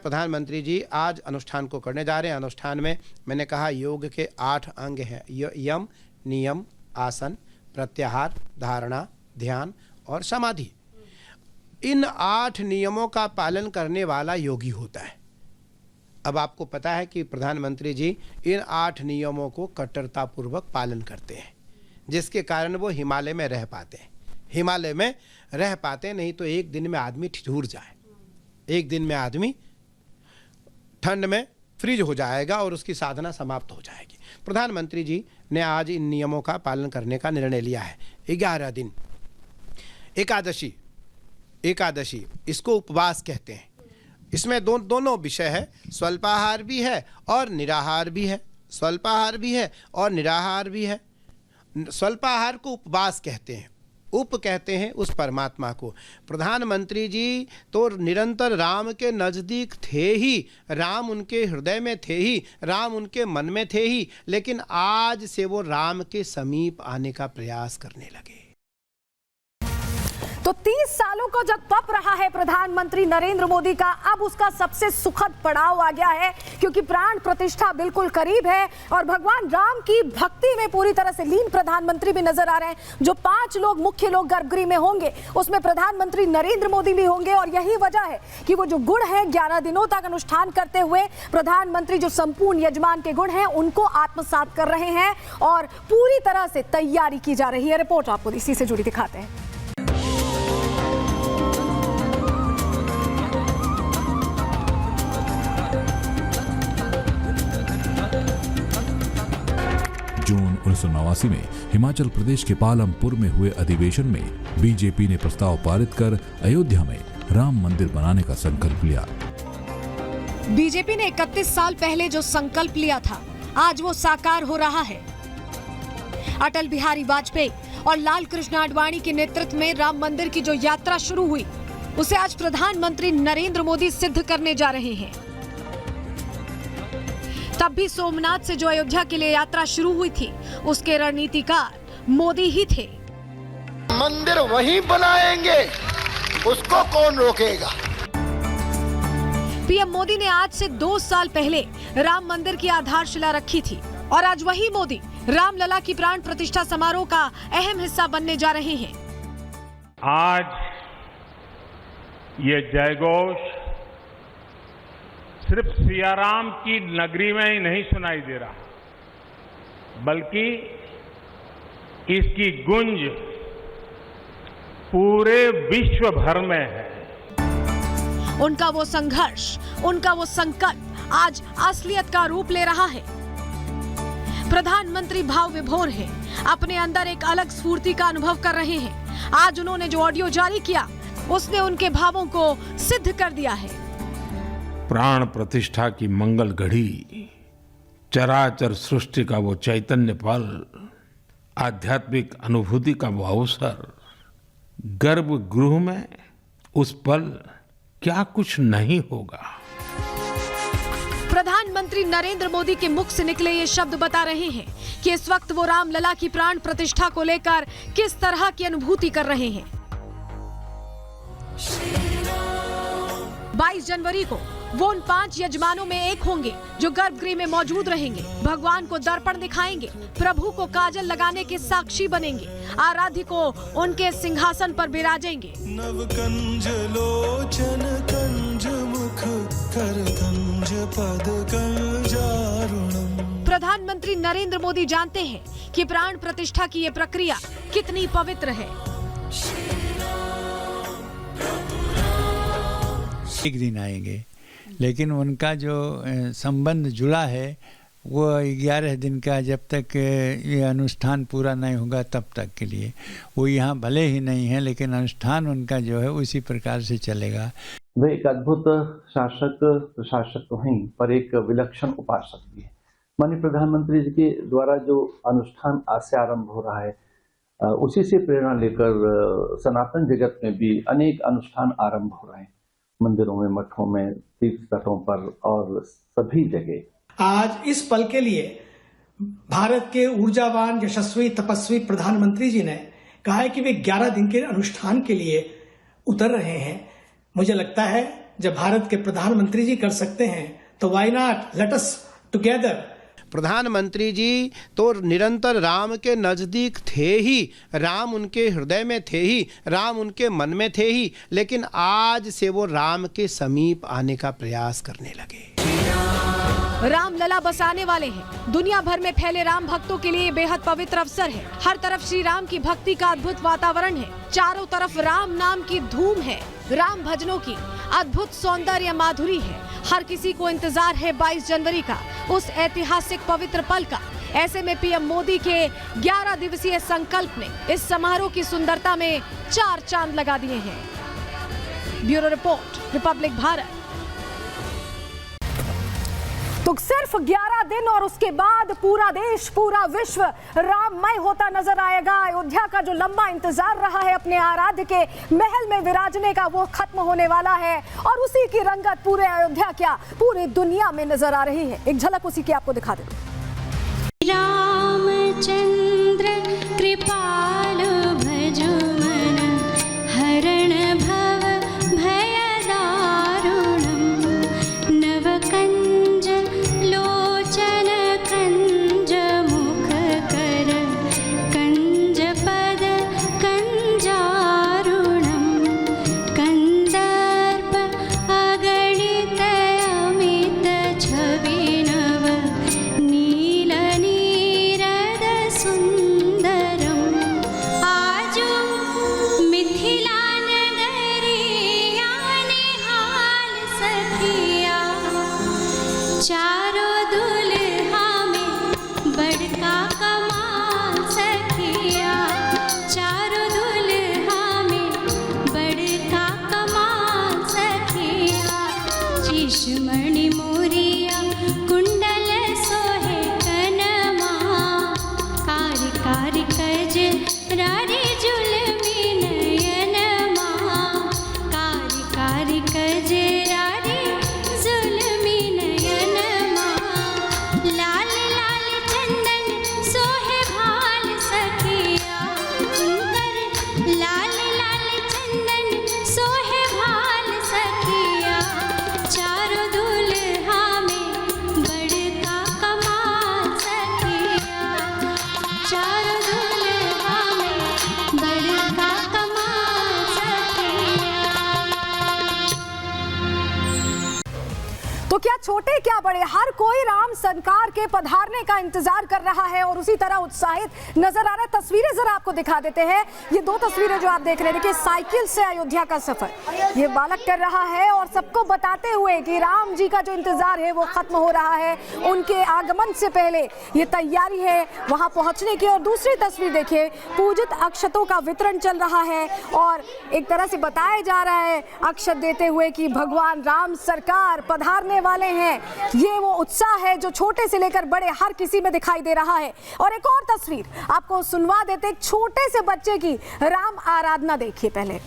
प्रधानमंत्री जी आज अनुष्ठान को करने जा रहे हैं। अनुष्ठान में मैंने कहा योग के 8 अंग हैं, यम, नियम, आसन, प्रत्याहार, धारणा, ध्यान और समाधि। इन 8 नियमों का पालन करने वाला योगी होता है। अब आपको पता है कि प्रधानमंत्री जी इन 8 नियमों को कट्टरतापूर्वक पालन करते हैं, जिसके कारण वो हिमालय में रह पाते हैं। हिमालय में रह पाते, नहीं तो एक दिन में आदमी ठिठुर जाए, एक दिन में आदमी ठंड में फ्रीज हो जाएगा और उसकी साधना समाप्त हो जाएगी। प्रधानमंत्री जी ने आज इन नियमों का पालन करने का निर्णय लिया है। 11 दिन एकादशी इसको उपवास कहते हैं। इसमें दोनों विषय है, स्वल्पाहार भी है और निराहार भी है। स्वल्पाहार भी है और निराहार भी है। स्वल्पाहार को उपवास कहते हैं, उप कहते हैं उस परमात्मा को। प्रधानमंत्री जी तो निरंतर राम के नज़दीक थे ही, राम उनके हृदय में थे ही, राम उनके मन में थे ही, लेकिन आज से वो राम के समीप आने का प्रयास करने लगे। तो 30 सालों को जब तप रहा है प्रधानमंत्री नरेंद्र मोदी का, अब उसका सबसे सुखद पड़ाव आ गया है, क्योंकि प्राण प्रतिष्ठा बिल्कुल करीब है और भगवान राम की भक्ति में पूरी तरह से लीन प्रधानमंत्री भी नजर आ रहे हैं। जो 5 लोग मुख्य लोग गर्भगृह में होंगे उसमें प्रधानमंत्री नरेंद्र मोदी भी होंगे और यही वजह है कि वो जो गुण है 11 दिनों तक अनुष्ठान करते हुए प्रधानमंत्री जो संपूर्ण यजमान के गुण हैं उनको आत्मसात कर रहे हैं और पूरी तरह से तैयारी की जा रही है। रिपोर्ट आपको इसी से जुड़ी दिखाते हैं। जून 1989 में हिमाचल प्रदेश के पालमपुर में हुए अधिवेशन में बीजेपी ने प्रस्ताव पारित कर अयोध्या में राम मंदिर बनाने का संकल्प लिया। बीजेपी ने 31 साल पहले जो संकल्प लिया था आज वो साकार हो रहा है। अटल बिहारी वाजपेयी और लाल कृष्ण आडवाणी के नेतृत्व में राम मंदिर की जो यात्रा शुरू हुई उसे आज प्रधानमंत्री नरेंद्र मोदी सिद्ध करने जा रहे हैं। तब भी सोमनाथ से जो अयोध्या के लिए यात्रा शुरू हुई थी उसके रणनीतिकार मोदी ही थे। मंदिर वहीं बनाएंगे, उसको कौन रोकेगा। पीएम मोदी ने आज से 2 साल पहले राम मंदिर की आधारशिला रखी थी और आज वही मोदी रामलला की प्राण प्रतिष्ठा समारोह का अहम हिस्सा बनने जा रहे हैं। आज ये जयघोष सिर्फ सियाराम की नगरी में ही नहीं सुनाई दे रहा, बल्कि इसकी गूंज पूरे विश्व भर में है। उनका वो संघर्ष, उनका वो संकल्प आज असलियत का रूप ले रहा है। प्रधानमंत्री भाव विभोर हैं, अपने अंदर एक अलग स्फूर्ति का अनुभव कर रहे हैं। आज उन्होंने जो ऑडियो जारी किया उसने उनके भावों को सिद्ध कर दिया है। प्राण प्रतिष्ठा की मंगल घड़ी, चराचर सृष्टि का वो चैतन्य पल, आध्यात्मिक अनुभूति का वो अवसर, गर्भगृह में उस पल क्या कुछ नहीं होगा। प्रधानमंत्री नरेंद्र मोदी के मुख से निकले ये शब्द बता रहे हैं कि इस वक्त वो रामलला की प्राण प्रतिष्ठा को लेकर किस तरह की अनुभूति कर रहे हैं। 22 जनवरी को वो उन 5 यजमानों में एक होंगे जो गर्भगृह में मौजूद रहेंगे, भगवान को दर्पण दिखाएंगे, प्रभु को काजल लगाने के साक्षी बनेंगे, आराध्य को उनके सिंहासन पर बिराजेंगे। नवकंज लोचन कंज मुख कर कंज पद कंजारुणम। प्रधानमंत्री नरेंद्र मोदी जानते हैं कि प्राण प्रतिष्ठा की ये प्रक्रिया कितनी पवित्र है। एक दिन आएंगे, लेकिन उनका जो संबंध जुड़ा है वो 11 दिन का, जब तक ये अनुष्ठान पूरा नहीं होगा तब तक के लिए। वो यहाँ भले ही नहीं है लेकिन अनुष्ठान उनका जो है उसी प्रकार से चलेगा। वे एक अद्भुत शासक प्रशासक तो हैं, पर एक विलक्षण उपासक भी है। माननीय प्रधानमंत्री जी के द्वारा जो अनुष्ठान आज से आरंभ हो रहा है उसी से प्रेरणा लेकर सनातन जगत में भी अनेक अनुष्ठान आरंभ हो रहे हैं, मंदिरों में, मठों में, तीर्थ तटों पर और सभी जगह। आज इस पल के लिए भारत के ऊर्जावान, यशस्वी, तपस्वी प्रधानमंत्री जी ने कहा है कि वे 11 दिन के अनुष्ठान के लिए उतर रहे हैं। मुझे लगता है जब भारत के प्रधानमंत्री जी कर सकते हैं तो why not, let us together. प्रधानमंत्री जी तो निरंतर राम के नज़दीक थे ही, राम उनके हृदय में थे ही, राम उनके मन में थे ही, लेकिन आज से वो राम के समीप आने का प्रयास करने लगे। राम लला बसाने वाले हैं। दुनिया भर में फैले राम भक्तों के लिए बेहद पवित्र अवसर है। हर तरफ श्री राम की भक्ति का अद्भुत वातावरण है। चारों तरफ राम नाम की धूम है। राम भजनों की अद्भुत सौंदर्य माधुरी है। हर किसी को इंतजार है 22 जनवरी का, उस ऐतिहासिक पवित्र पल का। ऐसे में पीएम मोदी के 11 दिवसीय संकल्प ने इस समारोह की सुंदरता में 4 चांद लगा दिए हैं। Bureau report, Republic Bharat. तो सिर्फ 11 दिन और उसके बाद पूरा देश, पूरा विश्व राममय होता नजर आएगा। अयोध्या का जो लंबा इंतजार रहा है अपने आराध्य के महल में विराजने का, वो खत्म होने वाला है और उसी की रंगत पूरे अयोध्या क्या पूरी दुनिया में नजर आ रही है। एक झलक उसी की आपको दिखा देते हैं। रामचंद्र कृपाल भजो मन, हरण भव भय दारुणम, नवकंज लोचन कंज मुख कर, कंज पद कंजारुणम, कंदर्प अगणित अमित छवि नव, नील नीरद सुंदरम, आजु मिथिला नगरिया निहाल सखिया, चारों दुल्हा में बड़का कमाल सखिया, चारों दुल्हा में बड़का कमाल सखिया, शीशमणि मोरिया कुंडल सोहे कनमा, कारी कारी कज रारी जुलमी नयनमा, कारी कारी कज रारी जुलमी नयनमा, लाल लाल चंदन सोहे भाल सखिया, उनकर लाल लाल चंदन सोहे भाल सखिया, चारों दुल्हा में बड़का कमाल सखिया, चारों दुल्हा में बड़का कमाल सखिया। तो क्या छोटे क्या बड़े, हर कोई राम सरकार के पधारने का इंतजार कर रहा है और उसी तरह उत्साहित नजर आ रहा है। तस्वीरें जरा आपको दिखा देते हैं। ये 2 तस्वीरें जो आप देख रहे हैं, देखिए साइकिल से अयोध्या का सफर ये बालक कर रहा है और सबको बताते हुए कि राम जी का जो इंतजार है वो खत्म हो रहा है। उनके आगमन से पहले ये तैयारी है वहां पहुंचने की। और दूसरी तस्वीर देखिए, पूजित अक्षतों का वितरण चल रहा है और एक तरह से बताया जा रहा है अक्षत देते हुए कि भगवान राम सरकार पधारने वाले हैं। ये वो उत्साह है जो छोटे से लेकर बड़े हर किसी में दिखाई दे रहा है। और एक और तस्वीर आपको सुनवा देते, एक छोटे से बच्चे की राम आराधना देखिए पहले।